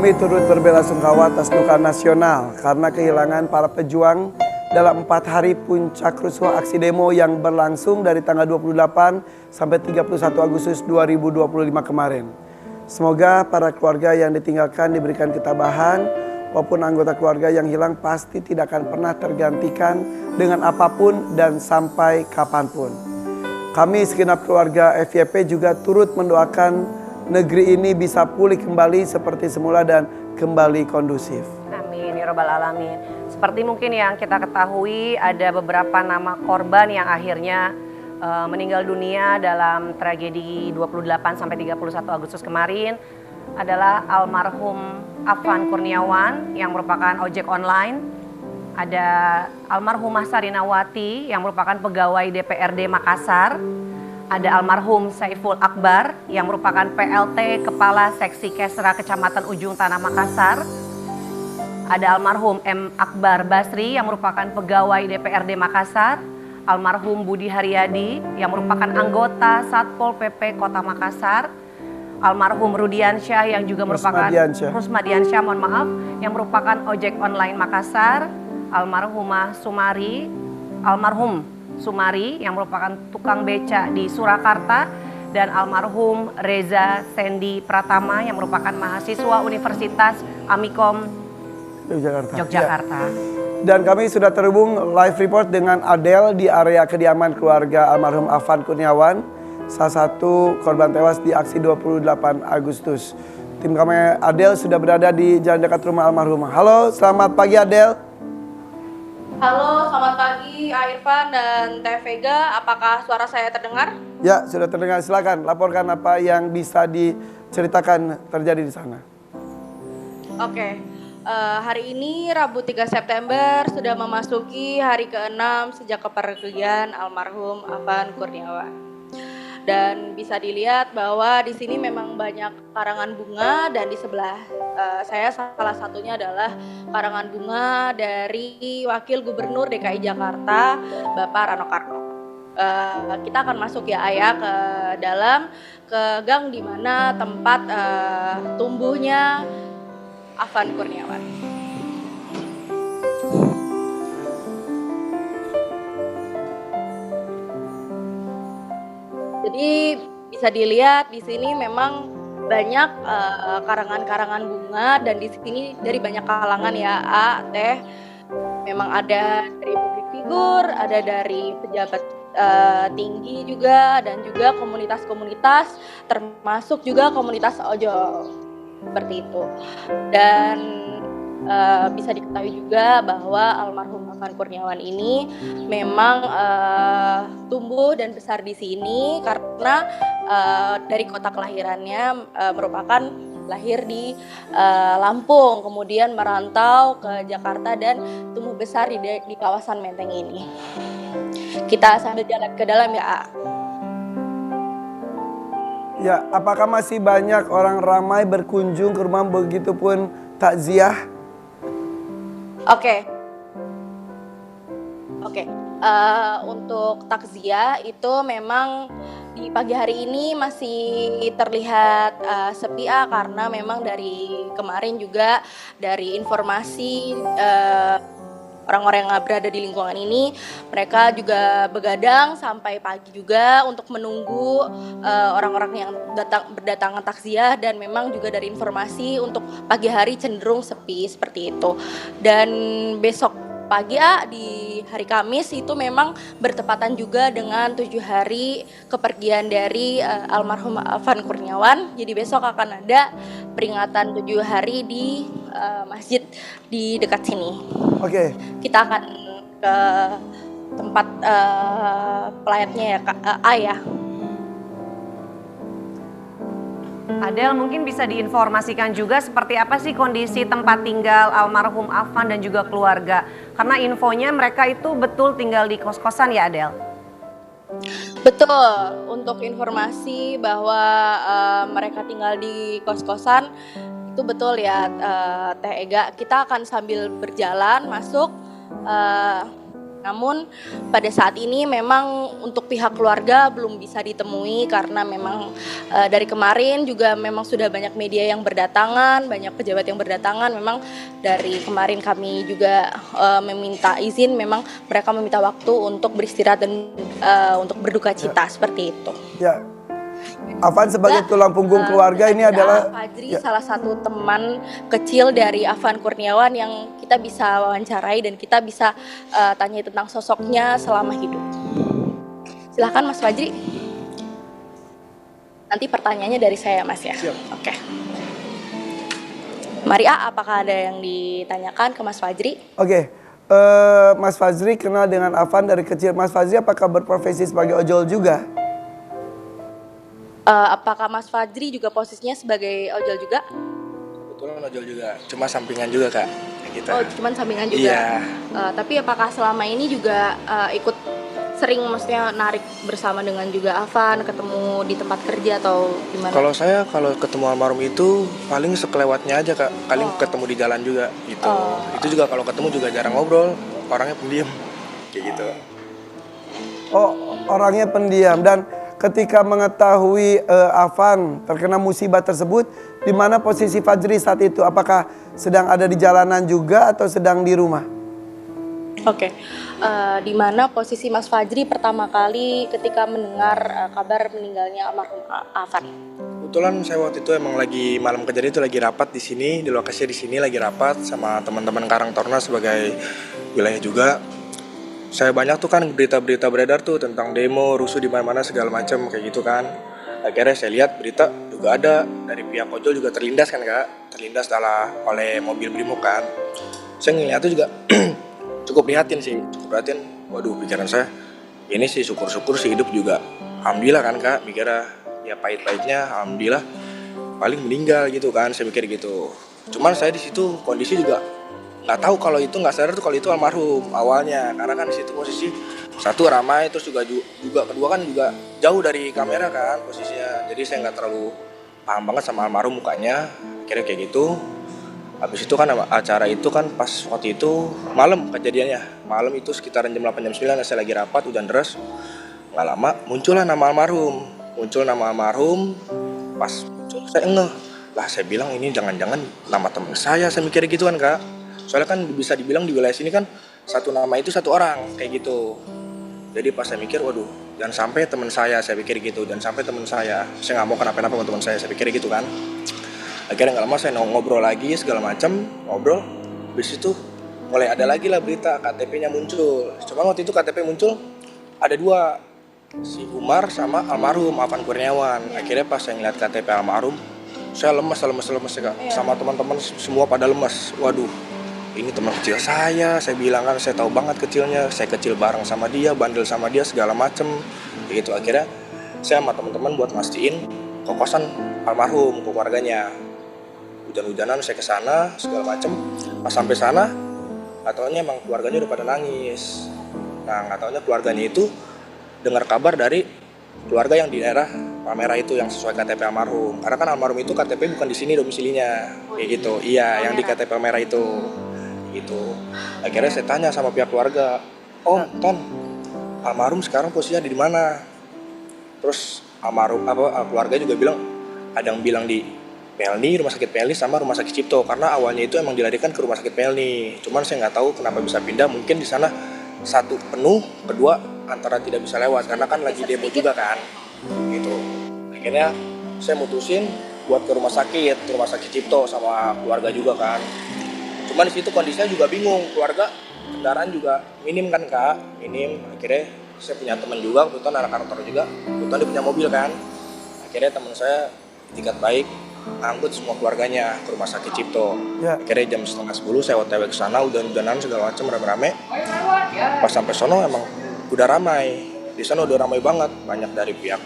Kami turut berbelasungkawa atas duka nasional karena kehilangan para pejuang dalam 4 hari puncak rusuh aksi demo yang berlangsung dari tanggal 28 sampai 31 Agustus 2025 kemarin. Semoga para keluarga yang ditinggalkan diberikan ketabahan, maupun anggota keluarga yang hilang pasti tidak akan pernah tergantikan dengan apapun dan sampai kapanpun. Kami segenap keluarga FYP juga turut mendoakan negeri ini bisa pulih kembali seperti semula dan kembali kondusif. Amin ya rabbal alamin. Seperti mungkin yang kita ketahui, ada beberapa nama korban yang akhirnya meninggal dunia dalam tragedi 28 sampai 31 Agustus kemarin adalah almarhum Afan Kurniawan yang merupakan ojek online. Ada almarhumah Sarinawati yang merupakan pegawai DPRD Makassar. Ada almarhum Saiful Akbar yang merupakan PLT Kepala Seksi Kesra Kecamatan Ujung Tanah Makassar. Ada almarhum M. Akbar Basri yang merupakan pegawai DPRD Makassar. Almarhum Budi Haryadi yang merupakan anggota Satpol PP Kota Makassar. Almarhum Rudiansyah yang juga merupakan Rusmadiansyah, mohon maaf, yang merupakan ojek online Makassar. Almarhum Sumari yang merupakan tukang beca di Surakarta, dan almarhum Reza Sendi Pratama yang merupakan mahasiswa Universitas Amikom Yogyakarta. Ya. Dan kami sudah terhubung live report dengan Adel di area kediaman keluarga almarhum Afan Kurniawan, salah satu korban tewas di aksi 28 Agustus. Tim kami Adel sudah berada di jalan dekat rumah almarhum. Halo, selamat pagi Adel. Halo, selamat pagi Irfan dan Teh Vega. Apakah suara saya terdengar? Ya, sudah terdengar. Silakan laporkan apa yang bisa diceritakan terjadi di sana. Oke, hari ini Rabu 3 September sudah memasuki hari ke-6 sejak kepergian almarhum Afan Kurniawan. Dan bisa dilihat bahwa di sini memang banyak karangan bunga, dan di sebelah saya salah satunya adalah karangan bunga dari Wakil Gubernur DKI Jakarta, Bapak Rano Karno. Kita akan masuk ya Ayah ke dalam, ke gang di mana tempat tumbuhnya Afan Kurniawan. Jadi bisa dilihat di sini memang banyak karangan-karangan bunga, dan di sini dari banyak kalangan ya Teh. Memang ada dari publik figur, ada dari pejabat tinggi juga, dan juga komunitas-komunitas, termasuk juga komunitas ojol seperti itu. Dan bisa diketahui juga bahwa almarhum Afan Kurniawan ini memang tumbuh dan besar di sini karena dari kota kelahirannya merupakan lahir di Lampung, kemudian merantau ke Jakarta dan tumbuh besar di kawasan Menteng ini. Kita sambil jalan ke dalam ya. Ya, apakah masih banyak orang ramai berkunjung ke rumah, begitupun takziah? Oke. Untuk takziah itu memang di pagi hari ini masih terlihat sepi karena memang dari kemarin juga dari informasi orang-orang yang berada di lingkungan ini, mereka juga begadang sampai pagi juga untuk menunggu orang-orang yang berdatangan takziah, dan memang juga dari informasi untuk pagi hari cenderung sepi seperti itu. Dan besok pagi di hari Kamis itu memang bertepatan juga dengan 7 hari kepergian dari almarhum Afan Kurniawan. Jadi besok akan ada peringatan 7 hari di masjid di dekat sini. Oke. Kita akan ke tempat pelayatnya ya Kak, Ayah. Adel, mungkin bisa diinformasikan juga seperti apa sih kondisi tempat tinggal almarhum Afan dan juga keluarga. Karena infonya mereka itu betul tinggal di kos-kosan ya Adel? Betul, untuk informasi bahwa mereka tinggal di kos-kosan itu betul ya Teh Ega. Kita akan sambil berjalan masuk Namun pada saat ini memang untuk pihak keluarga belum bisa ditemui karena memang dari kemarin juga memang sudah banyak media yang berdatangan, banyak pejabat yang berdatangan. Memang dari kemarin kami juga meminta izin, memang mereka meminta waktu untuk beristirahat dan untuk berduka cita seperti itu. Ya, Afan sebagai tulang punggung keluarga ini adalah Fajri, salah satu teman kecil dari Afan Kurniawan yang kita bisa wawancarai dan kita bisa tanya tentang sosoknya selama hidup. Silahkan Mas Fajri. Nanti pertanyaannya dari saya Mas ya. Siap. Oke. Maria, apakah ada yang ditanyakan ke Mas Fajri? Oke. Mas Fajri kenal dengan Afan dari kecil. Mas Fajri apakah berprofesi sebagai ojol juga? Apakah Mas Fajri juga posisinya sebagai ojol juga? Kebetulan ojol juga, cuma sampingan juga Kak. Kita. Oh, cuman sampingan juga. Iya. Tapi apakah selama ini juga ikut sering maksudnya narik bersama dengan juga Afan, ketemu di tempat kerja atau gimana? Kalau saya kalau ketemu almarhum itu paling sekelewatnya aja Kak, paling ketemu di jalan juga gitu. Itu juga kalau ketemu juga jarang ngobrol, orangnya pendiam kayak gitu. Oh, orangnya pendiam. Dan ketika mengetahui Afan terkena musibah tersebut, di mana posisi Fajri saat itu? Apakah sedang ada di jalanan juga atau sedang di rumah? Oke. Di mana posisi Mas Fajri pertama kali ketika mendengar kabar meninggalnya almarhum Afan? Kebetulan saya waktu itu emang lagi malam kejadian itu lagi rapat di sini, di lokasi di sini lagi rapat sama teman-teman Karang Taruna sebagai wilayah juga. Saya banyak tuh kan berita-berita beredar tuh tentang demo, rusuh di mana-mana segala macam kayak gitu kan. Akhirnya saya lihat berita juga ada dari pihak ojol juga terlindas kan Kak, terlindas oleh mobil Brimob kan. Saya ngeliat itu juga cukup prihatin sih, cukup prihatin. Waduh, pikiran saya ini sih syukur-syukur sih hidup juga. Alhamdulillah kan Kak, mikirnya ya pahit-pahitnya alhamdulillah paling meninggal gitu kan, saya mikir gitu. Cuman saya di situ kondisi juga nggak tahu kalau itu, nggak sadar tuh kalau itu almarhum awalnya, karena kan di situ posisi satu ramai, terus juga kedua kan juga jauh dari kamera kan posisinya, jadi saya nggak terlalu paham banget sama almarhum mukanya, kira kayak gitu. Habis itu kan acara itu kan pas waktu itu malam kejadiannya, malam itu sekitaran jam 8 jam 9 saya lagi rapat, hujan deras, nggak lama muncullah nama almarhum, pas muncul saya ngeh lah, saya bilang ini jangan-jangan nama teman saya mikir gitu kan Kak. Soalnya kan bisa dibilang di wilayah sini kan satu nama itu satu orang kayak gitu. Jadi pas saya mikir, waduh, jangan sampai teman saya pikir gitu, dan sampai teman saya nggak mau kenapa-napa sama teman saya pikir gitu kan. Akhirnya nggak lama saya ngobrol lagi segala macam, ngobrol. Habis itu mulai ada lagi lah berita KTP-nya muncul. Cuma waktu itu KTP muncul ada dua, si Umar sama almarhum Afan Kurniawan. Akhirnya pas saya ngeliat KTP almarhum, saya lemes ya Kak. Sama teman-teman semua pada lemes. Waduh, ini teman kecil saya bilang kan, saya tahu banget kecilnya, saya kecil bareng sama dia, bandel sama dia segala macem begitu. Akhirnya saya sama teman-teman buat mastiin ke kosan almarhum, ke keluarganya. Hujan-hujanan saya ke sana segala macem. Pas sampai sana nggak taunya emang keluarganya udah pada nangis. Nah, nggak taunya keluarganya itu dengar kabar dari keluarga yang di daerah Palmerah itu yang sesuai KTP almarhum, karena kan almarhum itu KTP bukan di sini domisilinya kayak gitu. Iya, yang di KTP Palmerah itu gitu. Akhirnya saya tanya sama pihak keluarga, "Om, Ton, almarhum sekarang posisinya di mana?" Terus almarhum keluarga juga bilang, ada yang bilang di Pelni, rumah sakit Pelni sama rumah sakit Cipto, karena awalnya itu emang dilarikan ke rumah sakit Pelni. Cuman saya nggak tahu kenapa bisa pindah, mungkin di sana satu penuh, kedua antara tidak bisa lewat karena kan lagi demo juga kan. Gitu. Akhirnya saya mutusin buat ke rumah sakit Cipto sama keluarga juga kan. Cuman di situ kondisinya juga bingung, keluarga kendaraan juga minim kan Kak, minim. Akhirnya saya punya teman juga, kebetulan anak kantor juga, kebetulan dia punya mobil kan. Akhirnya teman saya tingkat baik angkut semua keluarganya ke rumah sakit Cipto. Ya. Akhirnya jam 9:30 saya OTW ke sana, hujan-hujanan segala macam rame-rame. Pas sampai sono emang udah ramai. Di sana udah ramai banget, banyak dari pihak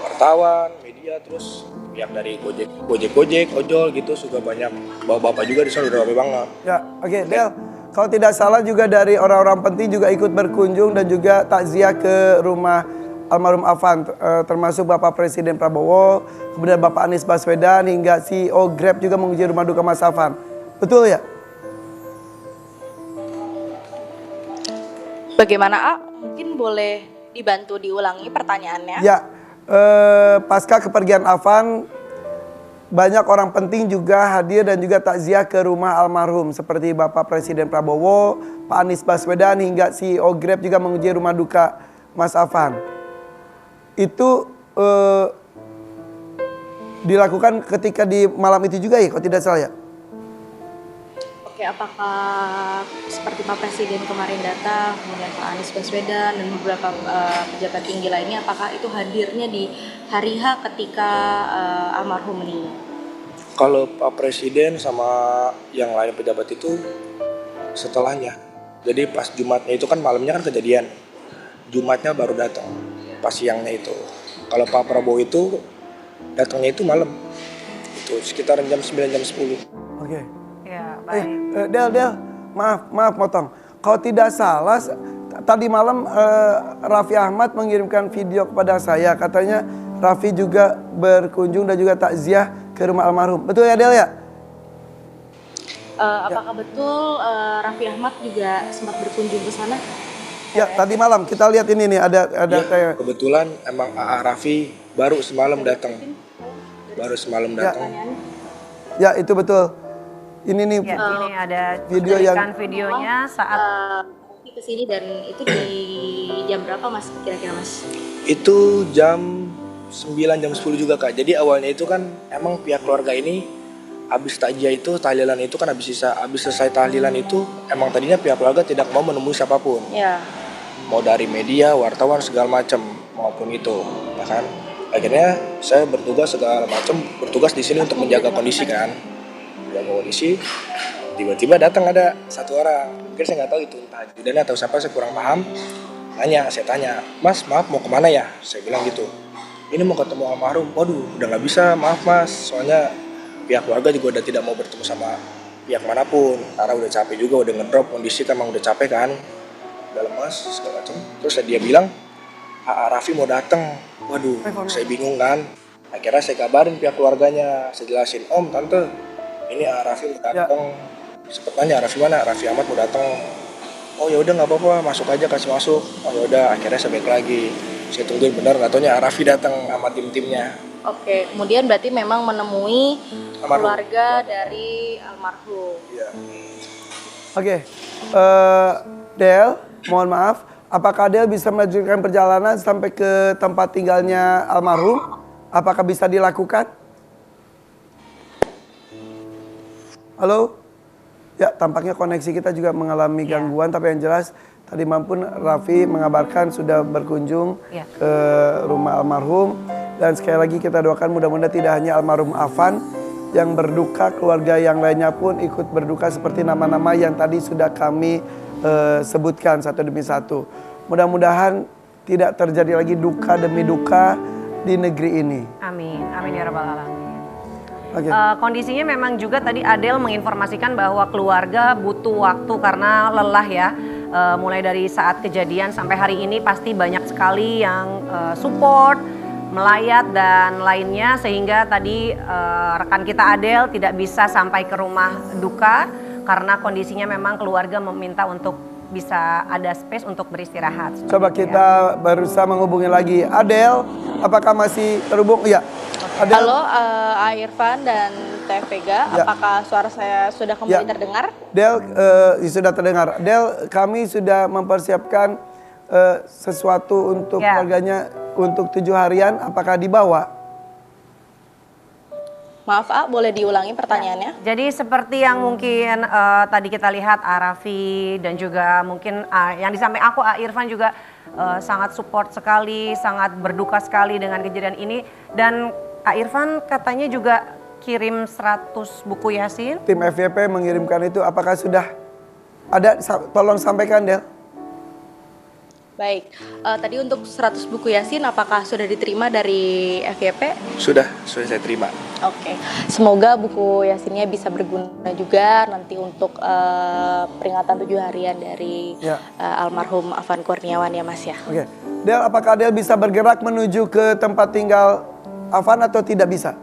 wartawan, media, terus pihak dari Gojek, ojol gitu, juga banyak bapak-bapak juga di sana udah ramai banget. Ya, oke, Del. Kalau tidak salah juga dari orang-orang penting juga ikut berkunjung dan juga takziah ke rumah almarhum Afan, termasuk Bapak Presiden Prabowo, kemudian Bapak Anies Baswedan hingga CEO Grab juga mengunjungi rumah duka Mas Afan. Betul ya? bagaimana A? Mungkin boleh dibantu diulangi pertanyaannya. Ya, pasca kepergian Afan, banyak orang penting juga hadir dan juga takziah ke rumah almarhum seperti Bapak Presiden Prabowo, Pak Anies Baswedan hingga CEO Grab juga mengunjungi rumah duka Mas Afan. Itu dilakukan ketika di malam itu juga ya, kalau tidak salah ya? Oke, apakah seperti Pak Presiden kemarin datang, kemudian Pak Anies Baswedan dan beberapa pejabat tinggi lainnya, apakah itu hadirnya di hari H ketika almarhum meninggal? Kalau Pak Presiden sama yang lain pejabat itu setelahnya. Jadi pas Jumatnya itu kan malamnya kan kejadian. Jumatnya baru datang. Pas siangnya itu. Kalau Pak Prabowo itu datangnya itu malam. Itu sekitar jam 9 jam 10. Oke. Ya, baik. Del, maaf motong. Kalau tidak salah, tadi malam Raffi Ahmad mengirimkan video kepada saya. Katanya Raffi juga berkunjung dan juga takziah ke rumah almarhum. Betul ya Del ya? Apakah betul Raffi Ahmad juga sempat berkunjung ke sana? Ya, tadi malam kita lihat ini nih ada Ya, kebetulan emang AA Raffi baru semalam datang. Baru semalam datang. Ya, itu betul. Ini nih Ya, ini ada video cuplikan videonya saat Ke sini dan itu di jam berapa Mas kira-kira Mas? Itu jam 9 jam 10 juga Kak. Jadi awalnya itu kan emang pihak keluarga ini habis takziah itu, tahlilan itu kan habis selesai tahlilan itu emang tadinya pihak keluarga tidak mau menemui siapapun. Ya. Mau dari media, wartawan segala macam maupun itu, ya kan. Akhirnya saya bertugas di sini untuk menjaga kondisi kan. Menjaga kondisi. Tiba-tiba datang ada satu orang. Mungkin saya nggak tahu itu entah ajudan atau siapa, saya kurang paham. Saya tanya, "Mas, maaf mau kemana ya?" Saya bilang gitu. "Ini mau ketemu almarhum." "Waduh, udah nggak bisa, maaf Mas. Soalnya pihak keluarga juga udah tidak mau bertemu sama pihak manapun. Karena udah capek juga, udah ngedrop kondisi kan, emang udah capek kan. Udah lemas, segala macam." Terus dia bilang, "AA Raffi mau datang." Waduh, saya bingung kan. Akhirnya saya kabarin pihak keluarganya. Saya jelasin, "Om, Tante, ini AA Raffi mau datang." Sempet tanya, "Raffi mana?" "Raffi Ahmad mau datang." "Oh ya udah nggak apa-apa, masuk aja, kasih masuk." "Oh ya udah." Akhirnya saya balik lagi. Saya tungguin benar, nggak taunya Raffi datang sama tim-timnya. Oke, kemudian berarti memang menemui Almarhum. keluarga dari almarhum. Iya. Oke. Del, mohon maaf, apakah Del bisa melanjutkan perjalanan sampai ke tempat tinggalnya almarhum? Apakah bisa dilakukan? Halo? Ya, tampaknya koneksi kita juga mengalami gangguan, tapi yang jelas tadi maupun Raffi mengabarkan sudah berkunjung ke rumah almarhum. Dan sekali lagi kita doakan mudah-mudahan tidak hanya almarhum Afan yang berduka, keluarga yang lainnya pun ikut berduka seperti nama-nama yang tadi sudah kami sebutkan satu demi satu. Mudah-mudahan tidak terjadi lagi duka demi duka di negeri ini. amin, amin ya rabbal alamin. Oke. Kondisinya memang juga tadi Adel menginformasikan bahwa keluarga butuh waktu karena lelah ya. Mulai dari saat kejadian sampai hari ini pasti banyak sekali yang support, melayat dan lainnya, sehingga tadi rekan kita Adel tidak bisa sampai ke rumah duka karena kondisinya memang keluarga meminta untuk bisa ada space untuk beristirahat. Coba kita berusaha menghubungi lagi. Adel, apakah masih terhubung? Iya. Adel. Halo, A Irfan dan Teh Vega, Ya. apakah suara saya sudah kembali terdengar? Del, sudah terdengar. Del, kami sudah mempersiapkan sesuatu untuk keluarganya untuk 7 harian. Apakah dibawa? Maaf A, boleh diulangi pertanyaannya? Jadi seperti yang mungkin tadi kita lihat Raffi dan juga mungkin yang disampaikan aku Irfan juga sangat support sekali, sangat berduka sekali dengan kejadian ini. Dan Irfan katanya juga kirim 100 buku Yasin. Tim FYP mengirimkan itu. Apakah sudah ada? Tolong sampaikan, Del. Baik, tadi untuk 100 buku Yasin apakah sudah diterima dari FYP? Sudah saya terima. Oke, semoga buku Yasinnya bisa berguna juga nanti untuk peringatan 7 harian dari almarhum Afan Kurniawan ya Mas ya. Oke, Del, apakah Del bisa bergerak menuju ke tempat tinggal Afan atau tidak bisa?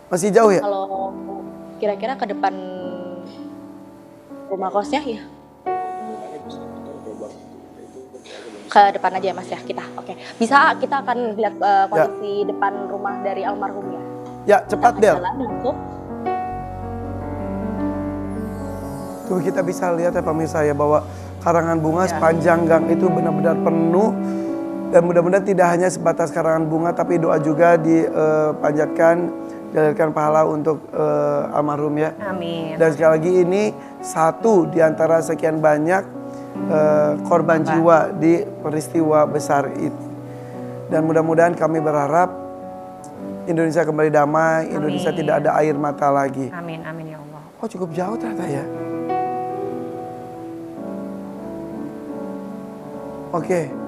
Masih jauh ya? Kalau kira-kira ke depan rumah kosnya ya? ke depan aja ya Mas ya kita. Oke. Bisa kita akan lihat kondisi depan rumah dari almarhum ya. Ya, cepat Del. Jalan masuk. Tuh kita bisa lihat ya pemirsa ya bahwa karangan bunga sepanjang gang itu benar-benar penuh. Dan mudah-mudahan tidak hanya sebatas karangan bunga tapi doa juga dipanjatkan, dilahirkan pahala untuk almarhum ya. Amin. Dan sekali lagi ini satu di antara sekian banyak korban jiwa di peristiwa besar itu. Dan mudah-mudahan kami berharap Indonesia kembali damai, Indonesia Amin. tidak ada air mata lagi. Amin, amin ya Allah. Oh cukup jauh ternyata ya. Oke.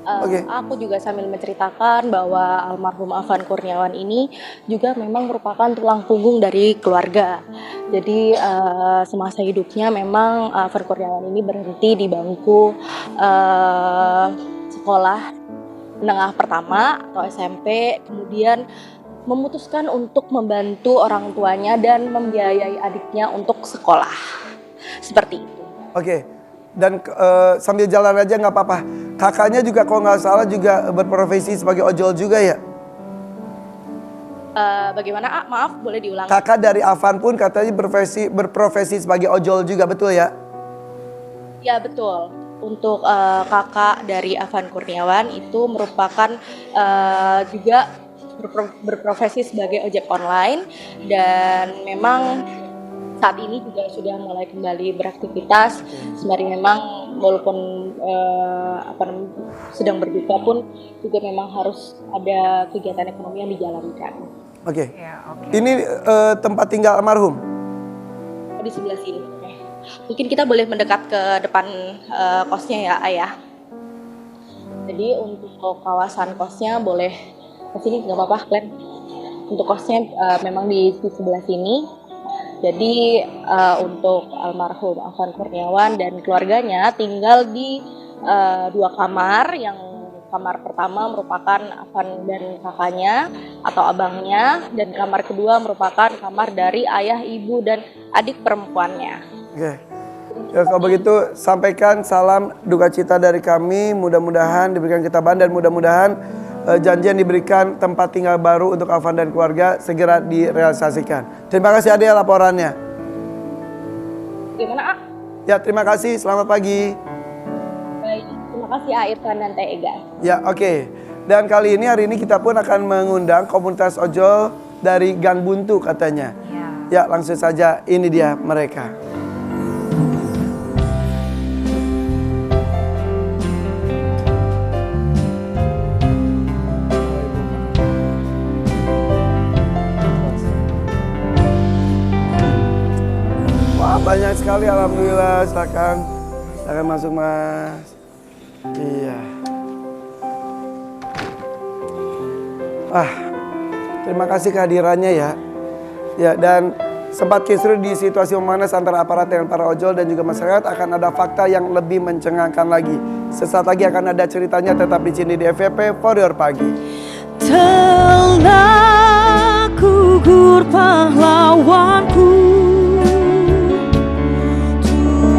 Oke. Aku juga sambil menceritakan bahwa almarhum Afan Kurniawan ini juga memang merupakan tulang punggung dari keluarga. Jadi semasa hidupnya memang Afan Kurniawan ini berhenti di bangku sekolah menengah pertama atau SMP, kemudian memutuskan untuk membantu orang tuanya dan membiayai adiknya untuk sekolah. Seperti itu. Oke. Dan sambil jalan aja nggak apa-apa. Kakaknya juga kalau nggak salah juga berprofesi sebagai ojol juga ya? Bagaimana? Maaf, boleh diulang? Kakak dari Afan pun katanya berprofesi sebagai ojol juga, betul ya? Ya betul. Untuk kakak dari Afan Kurniawan itu merupakan juga berprofesi sebagai ojek online dan memang saat ini juga sudah mulai kembali beraktivitas. Sembari memang walaupun sedang berduka pun juga memang harus ada kegiatan ekonomi yang dijalankan. Oke. Ya, oke. Ini tempat tinggal almarhum? Di sebelah sini. Mungkin kita boleh mendekat ke depan kosnya ya Ayah. Jadi untuk kawasan kosnya boleh ke sini nggak apa-apa Glenn. Untuk kosnya memang di sebelah sini. Jadi untuk almarhum Afan Kurniawan dan keluarganya tinggal di 2 kamar. Yang kamar pertama merupakan Afan dan kakaknya atau abangnya, dan kamar kedua merupakan kamar dari ayah, ibu, dan adik perempuannya. Oke. Ya, kalau begitu sampaikan salam duka cita dari kami. Mudah-mudahan diberikan ketabahan dan mudah-mudahan janji yang diberikan tempat tinggal baru untuk Afan dan keluarga segera direalisasikan. Terima kasih Adel laporannya. Gimana, A? Ya, terima kasih. Selamat pagi. Baik, terima kasih A, Irfan dan Teh Ega. Ya, oke. Dan hari ini kita pun akan mengundang komunitas ojol dari Gang Buntu katanya. Ya, langsung saja ini dia mereka. Banyak sekali, alhamdulillah. Silakan masuk Mas. Iya. Terima kasih kehadirannya ya. Ya, dan sempat kisruh di situasi memanas antara aparat dengan para ojol dan juga masyarakat. Akan ada fakta yang lebih mencengangkan lagi. Sesaat lagi akan ada ceritanya, tetap di sini di FVP For Your Pagi. Telah gugur pahlawanku.